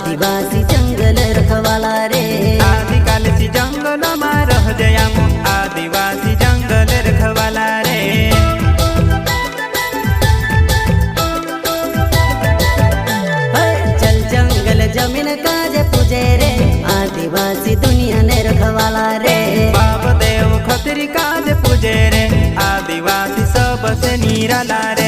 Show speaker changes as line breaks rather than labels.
आदिवासी जंगल रखवाला रे।
आदिकाल से जंगल में रह जयामो आदिवासी जंगल रखवाला रे।
चल जंगल जमीन काज पूजे रे आदिवासी दुनिया ने रखवाला रे।
बाप देव खतरी काज पूजे रे आदिवासी सबसे निराला रे।